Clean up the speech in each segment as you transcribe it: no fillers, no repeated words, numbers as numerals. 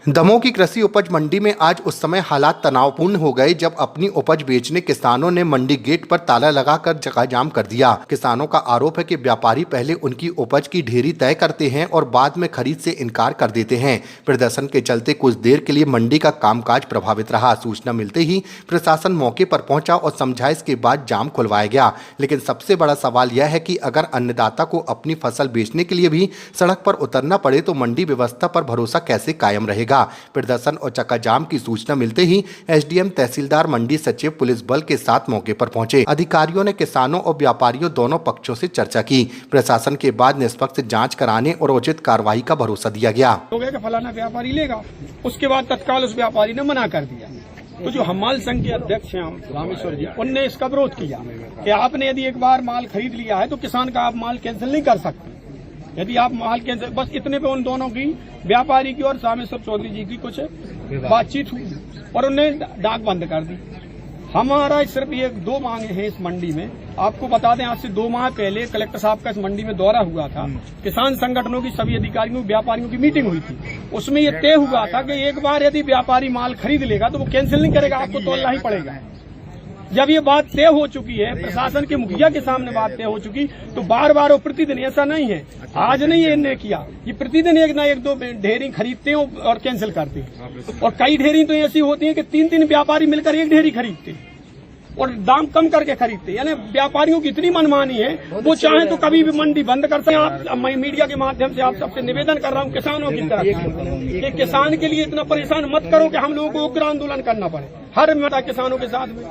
दमोह की कृषि उपज मंडी में आज उस समय हालात तनावपूर्ण हो गए जब अपनी उपज बेचने किसानों ने मंडी गेट पर ताला लगाकर चकाजाम कर दिया। किसानों का आरोप है कि व्यापारी पहले उनकी उपज की ढेरी तय करते हैं और बाद में खरीद से इनकार कर देते हैं। प्रदर्शन के चलते कुछ देर के लिए मंडी का कामकाज प्रभावित रहा। सूचना मिलते ही प्रशासन मौके पर पहुंचा और समझाइश के बाद जाम खुलवाया गया। लेकिन सबसे बड़ा सवाल यह है कि अगर अन्नदाता को अपनी फसल बेचने के लिए भी सड़क पर उतरना पड़े तो मंडी व्यवस्था पर भरोसा कैसे कायम रहेगा। प्रदर्शन और चक्काजाम की सूचना मिलते ही एसडीएम, तहसीलदार, मंडी सचिव पुलिस बल के साथ मौके पर पहुंचे। अधिकारियों ने किसानों और व्यापारियों दोनों पक्षों से चर्चा की। प्रशासन के बाद निष्पक्ष जांच कराने और उचित कार्रवाई का भरोसा दिया गया। फलाना व्यापारी लेगा, उसके बाद तत्काल उस व्यापारी ने मना कर दिया। तो जो हमाल संघ के अध्यक्ष हैं रामेश्वर जी, उनने इसका विरोध किया कि आपने यदि एक बार माल खरीद लिया है तो किसान का आप माल कैंसिल नहीं कर सकते। यदि आप माल कैंसिल, बस इतने पे उन दोनों की, व्यापारी की और रामेश्वर चौधरी जी की कुछ बातचीत हुई और उन्होंने डाक बंद कर दी। हमारा सिर्फ ये 2 मांगे हैं इस मंडी में। आपको बता दें, आज से 2 माह पहले कलेक्टर साहब का इस मंडी में दौरा हुआ था। किसान संगठनों की सभी अधिकारियों, व्यापारियों की मीटिंग हुई थी। उसमें ये तय हुआ था कि एक बार यदि व्यापारी माल खरीद लेगा तो वो कैंसिल नहीं करेगा, आपको तोलना ही पड़ेगा। जब ये बात तय हो चुकी है, प्रशासन के मुखिया के सामने बात तय हो चुकी, तो बार बार वो प्रतिदिन, ऐसा नहीं है आज नहीं ये इन्हें किया, ये प्रतिदिन एक ना एक 2 ढेरी खरीदते हैं और कैंसिल करते हैं। और कई ढेरी तो ऐसी होती है कि 3-3 व्यापारी मिलकर एक ढेरी खरीदते हैं और दाम कम करके खरीदते हैं। यानी व्यापारियों की इतनी मनमानी है, वो चाहे तो कभी भी मंडी बंद कर सकते हैं। आप, मैं मीडिया के माध्यम से आप सबसे निवेदन कर रहा हूँ किसानों की तरफ कि किसान के लिए इतना परेशान मत करो कि हम लोगों को उग्र आंदोलन करना पड़े। हर मता किसानों के साथ में,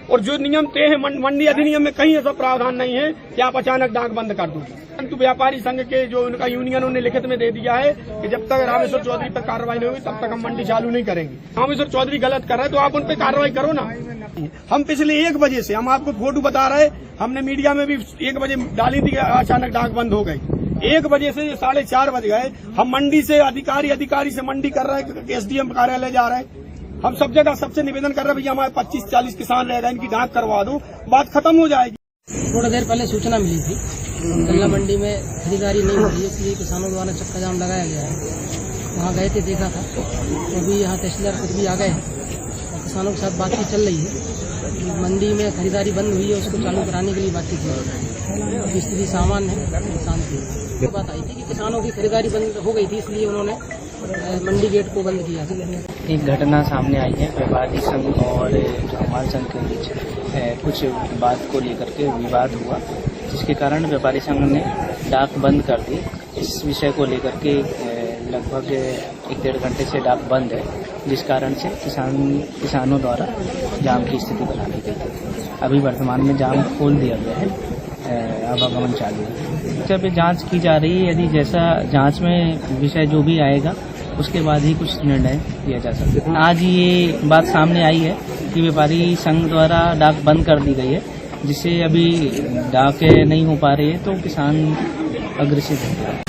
और जो नियम तय है मंडी अधिनियम में कहीं ऐसा प्रावधान नहीं है कि आप अचानक डाक बंद कर दो। परंतु व्यापारी संघ के जो उनका यूनियन, उन्होंने लिखित में दे दिया है कि जब तक रामेश्वर चौधरी पर कार्रवाई नहीं होगी तब तक हम मंडी चालू नहीं करेंगे। रामेश्वर चौधरी गलत कर रहे हैं तो आप उन पर कार्रवाई करो ना। हम पिछले 1 बजे से, हम आपको फोटो बता रहे, हमने मीडिया में भी 1 बजे डाली थी, अचानक डाक बंद हो गई। 1 बजे से 4:30 बज गए। हम मंडी से अधिकारी से मंडी कर रहे हैं, एसडीएम कार्यालय जा रहे हैं। हम सब जगह सबसे निवेदन कर रहे हैं, भैया हमारे 25-40 किसान रह गए, इनकी डाक करवा दो, बात खत्म हो जाएगी। थोड़ा देर पहले सूचना मिली थी गल्ला मंडी में खरीदारी नहीं हो रही है, इसलिए किसानों द्वारा चक्का जाम लगाया गया है। वहाँ गए थे, देखा था, तो अभी यहाँ तहसीलदार खुद भी आ गए हैं। किसानों के साथ बातचीत चल रही है। मंडी में खरीदारी बंद हुई है, उसको चालू कराने के लिए बातचीत हो रही है। स्थिति सामान्य है, शांति। बात आई थी कि किसानों की खरीदारी बंद हो गई थी, इसलिए उन्होंने मंडी गेट को बंद किया। एक घटना सामने आई है, व्यापारी संघ और जो हमारे संघ के बीच कुछ बात को लेकर के विवाद हुआ, जिसके कारण व्यापारी संघ ने डाक बंद कर दी। इस विषय को लेकर के लगभग 1-1.5 घंटे से डाक बंद है, जिस कारण से किसानों द्वारा जाम की स्थिति बना दी गई। अभी वर्तमान में जाम खोल दिया गया है, आवागमन चालू है। जब जांच की जा रही है, यदि जैसा जांच में विषय जो भी आएगा उसके बाद ही कुछ निर्णय लिया जा सकता है। आज ये बात सामने आई है कि व्यापारी संघ द्वारा डाक बंद कर दी गई है, जिससे अभी डाक नहीं हो पा रही है, तो किसान अग्रेसिव है।